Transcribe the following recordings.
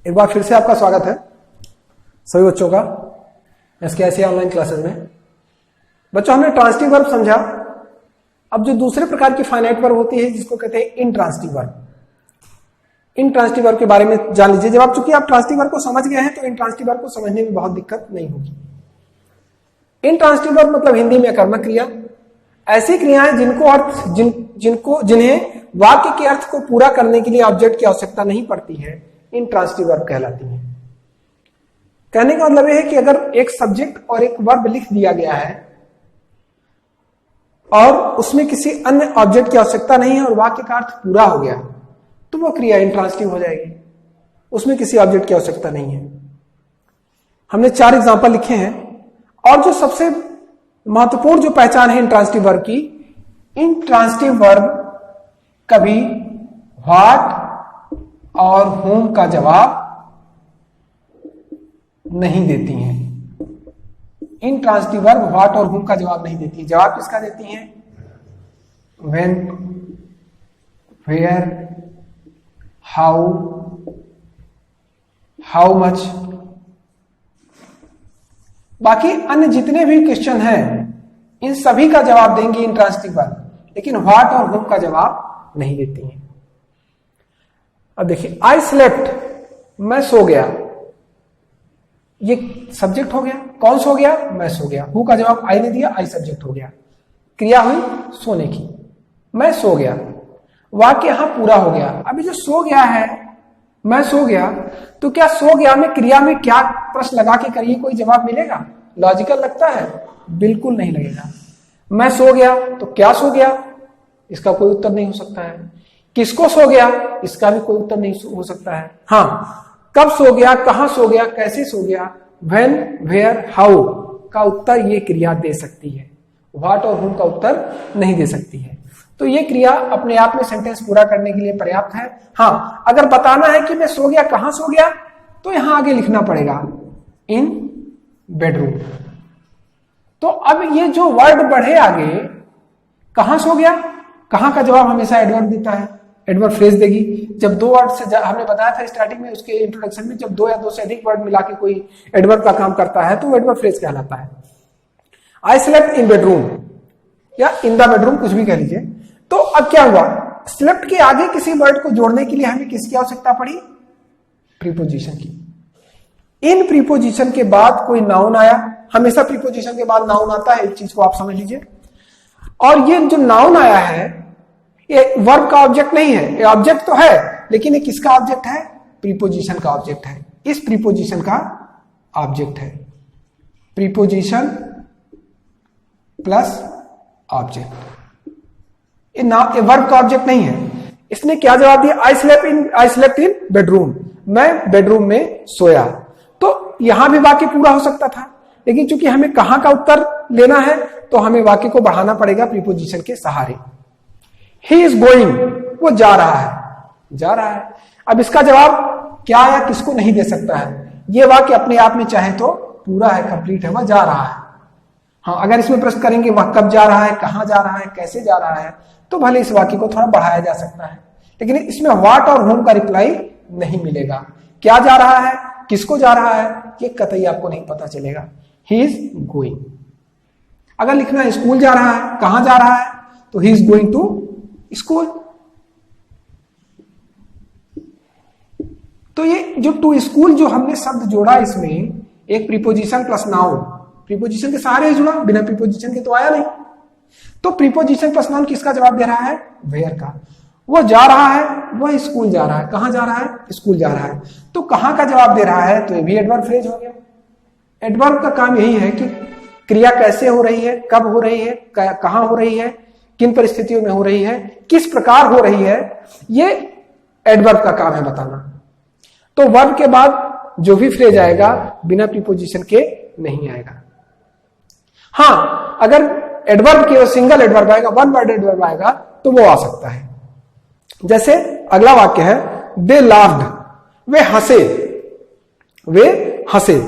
एक बार फिर से आपका स्वागत है सभी बच्चों का एसकेआईसी ऑनलाइन क्लासेस में। बच्चों, हमने ट्रांजिटिव वर्ब समझा। अब जो दूसरे प्रकार की फाइनाइट वर्ब होती है जिसको कहते हैं इंट्रांजिटिव वर्ब, इंट्रांजिटिव वर्ब के बारे में जान लीजिए। जब आप चूंकि आप ट्रांजिटिव वर्ब को समझ गए हैं तो इंट्रांजिटिव वर्ब को समझने में बहुत दिक्कत नहीं होगी। इंट्रांजिटिव वर्ब मतलब हिंदी में कर्मक क्रिया, ऐसी क्रियाएं जिन्हें वाक्य के अर्थ को पूरा करने के लिए ऑब्जेक्ट की आवश्यकता नहीं पड़ती है, इंट्रांजिटिव वर्ब कहलाती है। कहने का मतलब यह है कि अगर एक सब्जेक्ट और एक वर्ब लिख दिया गया है और उसमें किसी अन्य ऑब्जेक्ट की आवश्यकता नहीं है और वाक्य का अर्थ पूरा हो गया तो वो क्रिया इंट्रांजिटिव हो जाएगी, उसमें किसी ऑब्जेक्ट की आवश्यकता नहीं है। हमने 4 एग्जांपल लिखे हैं और जो सबसे महत्वपूर्ण जो पहचान है इंट्रांजिटिव वर्ब की, इंट्रांजिटिव वर्ब कभी व्हाट और whom का जवाब नहीं देती हैं। इंट्रांजिटिव वर्ब व्हाट और whom का जवाब नहीं देती है। जवाब किसका देती हैं? when, where, how much। बाकी अन्य जितने भी क्वेश्चन हैं इन सभी का जवाब देंगे इंट्रांजिटिव वर्ब, लेकिन व्हाट और whom का जवाब नहीं देती हैं। अब देखिए, आई स्लेप्ट, मैं सो गया, ये सब्जेक्ट हो गया। कौन सो गया? मैं सो गया। हु का जवाब आई ने दिया, आई सब्जेक्ट हो गया। क्रिया हुई सोने की, मैं सो गया। वाक्य यहां पूरा हो गया। अभी जो सो गया है, मैं सो गया, तो क्या सो गया में क्रिया में क्या प्रश्न लगा के करिए कोई जवाब मिलेगा? लॉजिकल लगता है? बिल्कुल नहीं लगेगा। मैं सो गया तो क्या सो गया, इसका कोई उत्तर नहीं हो सकता है। किसको सो गया, इसका भी कोई उत्तर नहीं हो सकता है। हाँ, कब सो गया, कहां सो गया, कैसे सो गया, when, where, how का उत्तर ये क्रिया दे सकती है, व्हाट और whom का उत्तर नहीं दे सकती है। तो ये क्रिया अपने आप में सेंटेंस पूरा करने के लिए पर्याप्त है। हाँ, अगर बताना है कि मैं सो गया, कहां सो गया, तो यहां आगे लिखना पड़ेगा इन बेडरूम। तो अब ये जो वर्ड बढ़े आगे, कहां सो गया, कहां का जवाब हमेशा एडवर्ब देता है, एडवर्ब फ्रेज देगी। जब 2 वर्ड से, हमने बताया था स्टार्टिंग में उसके इंट्रोडक्शन में, जब 2 या 2 से अधिक वर्ड मिला के कोई एडवर्ब का काम करता है तो एडवर्ब फ्रेज कहलाता है। आई स्लेप्ट इन बेडरूम या इन द बेडरूम, कुछ भी कह लीजिए। तो अब क्या हुआ, स्लेप्ट के आगे किसी वर्ड को जोड़ने के लिए हमें किसकी आवश्यकता पड़ी? प्रीपोजिशन की। इन प्रीपोजिशन के बाद कोई नाउन आया, हमेशा प्रीपोजिशन के बाद नाउन आता है, एक चीज को आप समझ लीजिए। और ये जो नाउन आया है ये वर्ब का ऑब्जेक्ट नहीं है, ये ऑब्जेक्ट तो है लेकिन ये किसका ऑब्जेक्ट है? प्रीपोजिशन का ऑब्जेक्ट है। इस प्रीपोजिशन का ऑब्जेक्ट है, प्रीपोजिशन प्लस ऑब्जेक्ट। ये वर्ब का ऑब्जेक्ट नहीं है। इसने क्या जवाब दिया? आई स्लेप्ट इन बेडरूम, मैं बेडरूम में सोया। तो यहां भी वाक्य पूरा हो सकता था, लेकिन चूंकि हमें कहां का उत्तर लेना है तो हमें वाक्य को बढ़ाना पड़ेगा प्रीपोजिशन के सहारे। ही इज गोइंग, वो जा रहा है, जा रहा है। अब इसका जवाब क्या या किसको नहीं दे सकता है। ये वाक्य अपने आप में चाहे तो पूरा है, कंप्लीट है, वह जा रहा है। हाँ, अगर इसमें प्रश्न करेंगे वह कब जा रहा है, कहां जा रहा है, कैसे जा रहा है, तो भले इस वाक्य को थोड़ा बढ़ाया जा सकता है, लेकिन इसमें व्हाट और whom का रिप्लाई नहीं मिलेगा। क्या जा रहा है, किसको जा रहा है, ये कतई आपको नहीं पता चलेगा। ही इज गोइंग। अगर लिखना है स्कूल जा रहा है, कहां जा रहा है, तो he is going to school. तो ये जो टू स्कूल जो हमने शब्द जोड़ा, इसमें एक प्रीपोजिशन प्लस नाउन, प्रीपोजिशन के सहारे जुड़ा, बिना प्रीपोजिशन के तो आया नहीं। तो प्रीपोजिशन प्लस नाउन किसका जवाब दे रहा है? वेयर का। वो जा रहा है, वह स्कूल जा रहा है। कहां जा रहा है? स्कूल जा रहा है। तो कहां का जवाब दे रहा है, तो ये भी एडवर्ब फ्रेज हो गया। एडवर्ब का काम यही है कि क्रिया कैसे हो रही है, कब हो रही है, कहां हो रही है, किन परिस्थितियों में हो रही है, किस प्रकार हो रही है, ये एडवर्ब का काम है बताना। तो वर्ब के बाद जो भी फ्रेज आएगा बिना प्रीपोजिशन के नहीं आएगा। हाँ, अगर एडवर्ब के सिंगल एडवर्ब आएगा, वन वर्ड एडवर्ब आएगा, तो वो आ सकता है। जैसे अगला वाक्य है, दे लाफ्ड, वे हंसे, वे हंसे।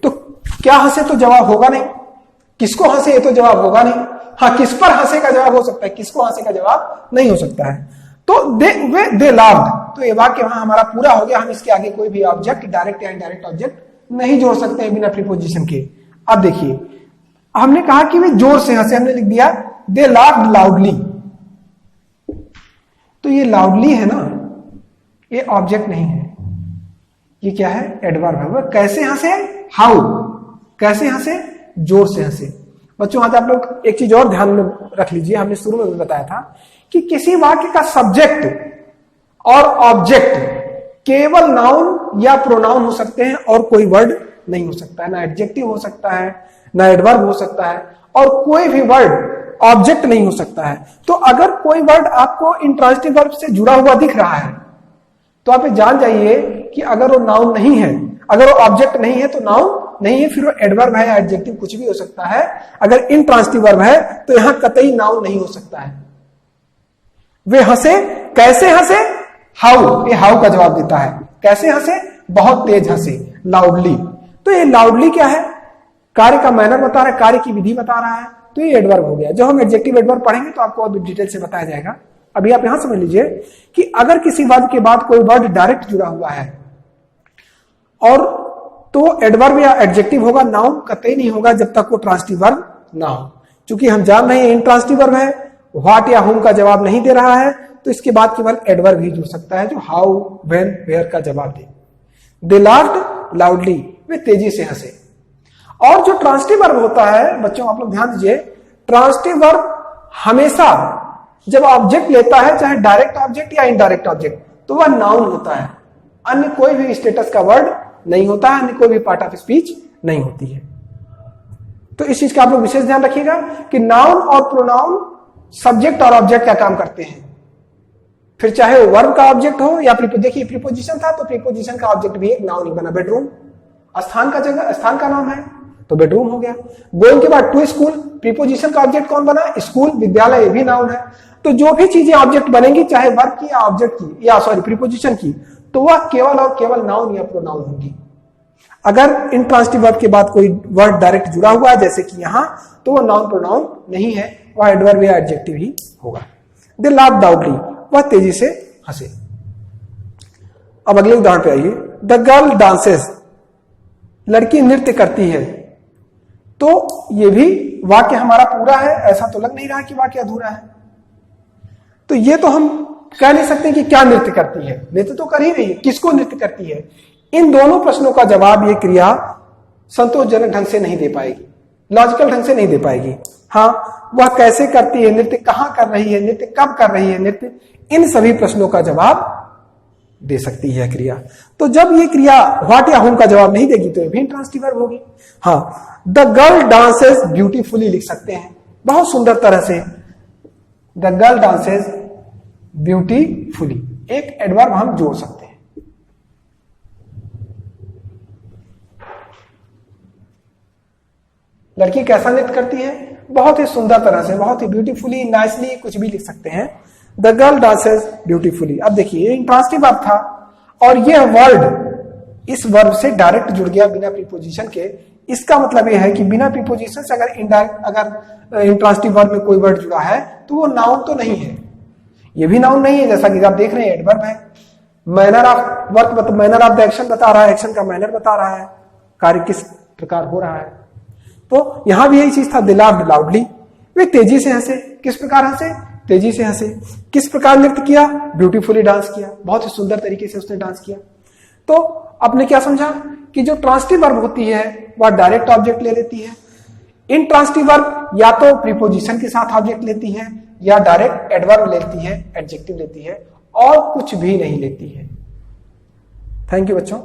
तो क्या हंसे तो जवाब होगा नहीं, किसको हंसे तो जवाब होगा नहीं। हाँ, किस पर हंसे का जवाब हो सकता है, किसको हंसे का जवाब नहीं हो सकता है। तो दे लाफ्ड, तो ये वाक्य वहां हमारा पूरा हो गया। हम इसके आगे कोई भी ऑब्जेक्ट, डायरेक्ट या इनडायरेक्ट ऑब्जेक्ट नहीं जोड़ सकते हैं बिना प्रीपोजिशन के। अब देखिए, हमने कहा कि वे जोर से हंसे, हमने लिख दिया दे लाफ्ड लाउडली। तो ये लाउडली है ना, ये ऑब्जेक्ट नहीं है, ये क्या है, एडवर्ब है। वह कैसे हंसे, हाउ, कैसे हंसे, जोर से हंसे। बच्चों आज आप लोग एक चीज और ध्यान में रख लीजिए, हमने शुरू में भी बताया था कि किसी वाक्य का सब्जेक्ट और ऑब्जेक्ट केवल नाउन या प्रोनाउन हो सकते हैं और कोई वर्ड नहीं हो सकता है। ना एडजेक्टिव हो सकता है, ना एडवर्ब हो सकता है, और कोई भी वर्ड ऑब्जेक्ट नहीं हो सकता है। तो अगर कोई वर्ड आपको इंट्रांजिटिव वर्ब से जुड़ा हुआ दिख रहा है तो आप ये जान जाइए कि अगर वो नाउन नहीं है, अगर वो ऑब्जेक्ट नहीं है तो नाउन नहीं है, फिर वो एडवर्ब है या एडजेक्टिव कुछ भी हो सकता है। अगर इंट्रांजिटिव वर्ब है तो यहां कतई नाउन नहीं हो सकता है। वे हंसे, कैसे हंसे, हाउ, ये हाउ का जवाब देता है। कैसे हंसे, बहुत तेज हंसे, लाउडली। तो ये लाउडली क्या है, कार्य का मैनर बता रहा है, कार्य की विधि बता रहा है, तो ये एडवर्ब हो गया। जब हम एडजेक्टिव एडवर्ब पढ़ेंगे तो आपको और डिटेल से बताया जाएगा। अभी आप यहां समझ लीजिए कि अगर किसी वर्ड के बाद कोई वर्ड डायरेक्ट जुड़ा हुआ है और तो एडवर्ब या एडजेक्टिव होगा, नाउन कतई नहीं होगा जब तक वो ट्रांजिटिव वर्ब ना हो। चूंकि हम जान रहे हैं इंट्रांजिटिव वर्ब है, व्हाट या हुम का जवाब नहीं दे रहा है, तो इसके बाद केवल एडवर्ब ही जुड़ सकता है जो हाउ, व्हेन, वेयर का जवाब दे। दे लाफ्ड लाउडली, वे तेजी से हंसे। और जो ट्रांजिटिव वर्ब होता है बच्चों, आप लोग ध्यान दीजिए, ट्रांजिटिव वर्ब हमेशा जब ऑब्जेक्ट लेता है, चाहे डायरेक्ट ऑब्जेक्ट या इनडायरेक्ट ऑब्जेक्ट, तो वह नाउन होता है, अन्य कोई भी स्टेटस का वर्ड नहीं होता है, अन्य कोई भी पार्ट ऑफ स्पीच नहीं होती है। तो इस चीज का आप लोग विशेष ध्यान रखिएगा कि नाउन और प्रोनाउन सब्जेक्ट और ऑब्जेक्ट का काम करते हैं, फिर चाहे वो वर्ब का ऑब्जेक्ट हो या देखिए प्रीपोजिशन था तो प्रीपोजिशन का ऑब्जेक्ट भी एक नाउन ही बना। बेडरूम स्थान का जगह, स्थान का नाम है तो बेडरूम हो गया। गोइंग के बाद टू स्कूल, प्रीपोजिशन का ऑब्जेक्ट कौन बना, स्कूल, विद्यालय, ये भी नाउन है। तो जो भी चीजें ऑब्जेक्ट बनेंगी, चाहे वर्ब की या ऑब्जेक्ट की या प्रीपोजिशन की, तो वह केवल और केवल नाउन या प्रोनाउन होगी। अगर इंट्रांजिटिव वर्ब के बाद कोई वर्ड डायरेक्ट जुड़ा हुआ है जैसे कि यहां, तो वह नाउन प्रोनाउन नहीं है, वह एडवर्ब या एडजेक्टिव ही होगा। दे लाफ्ड लाउडली, वह तेजी से हंसे। अब अगले उदाहरण पे आइए। द गर्ल डांसेस, लड़की नृत्य करती है। तो ये भी वाक्य हमारा पूरा है, ऐसा तो लग नहीं रहा कि वाक्य अधूरा है। तो ये तो हम कह नहीं सकते कि क्या नृत्य करती है, नृत्य तो कर ही रही है, किसको नृत्य करती है। इन दोनों प्रश्नों का जवाब ये क्रिया संतोषजनक ढंग से नहीं दे पाएगी, लॉजिकल ढंग से नहीं दे पाएगी। हाँ, वह कैसे करती है नृत्य, कहां कर रही है नृत्य, कब कर रही है नृत्य, इन सभी प्रश्नों का जवाब दे सकती है क्रिया। तो जब ये क्रिया व्हाट या हुम का जवाब नहीं देगी तो ये भी इंट्रांजिटिव वर्ब होगी। हाँ, द गर्ल डांसेस ब्यूटीफुली लिख सकते हैं, बहुत सुंदर तरह से। द गर्ल डांसेस ब्यूटीफुली, एक एडवर्ब हम जोड़ सकते हैं। लड़की कैसा नृत्य करती है, बहुत ही सुंदर तरह से, बहुत ही ब्यूटीफुली, नाइसली, कुछ भी लिख सकते हैं। The girl dances beautifully. अब देखिए ये इंट्रांजिटिव वर्ब था और यह वर्ड इस वर्ब से डायरेक्ट जुड़ गया बिना प्रीपोजिशन के। इसका मतलब यह है कि बिना प्रीपोजिशन से अगर इंट्रांजिटिव वर्ब में कोई वर्ड जुड़ा है तो वो नाउन तो नहीं है, ये भी नाउन नहीं है, जैसा कि आप देख रहे हैं एडवर्ब है। Manner of work, manner of the action बता रहा है, एक्शन का मैनर बता रहा है, कार्य किस प्रकार हो रहा है। तो यहां भी यही चीज था, दे लाफ्ड लाउडली, वे तेजी से हंसे। किस प्रकार हंसे, तेजी से हंसे। किस प्रकार नृत्य किया, ब्यूटीफुली डांस किया, बहुत ही सुंदर तरीके से उसने डांस किया। तो आपने क्या समझा कि जो ट्रांजिटिव वर्ब होती है वह डायरेक्ट ऑब्जेक्ट ले लेती है। इंट्रांजिटिव वर्ब या तो प्रीपोजिशन के साथ ऑब्जेक्ट लेती है या डायरेक्ट एडवर्ब लेती है, एडजेक्टिव लेती है, और कुछ भी नहीं लेती है। थैंक यू बच्चों।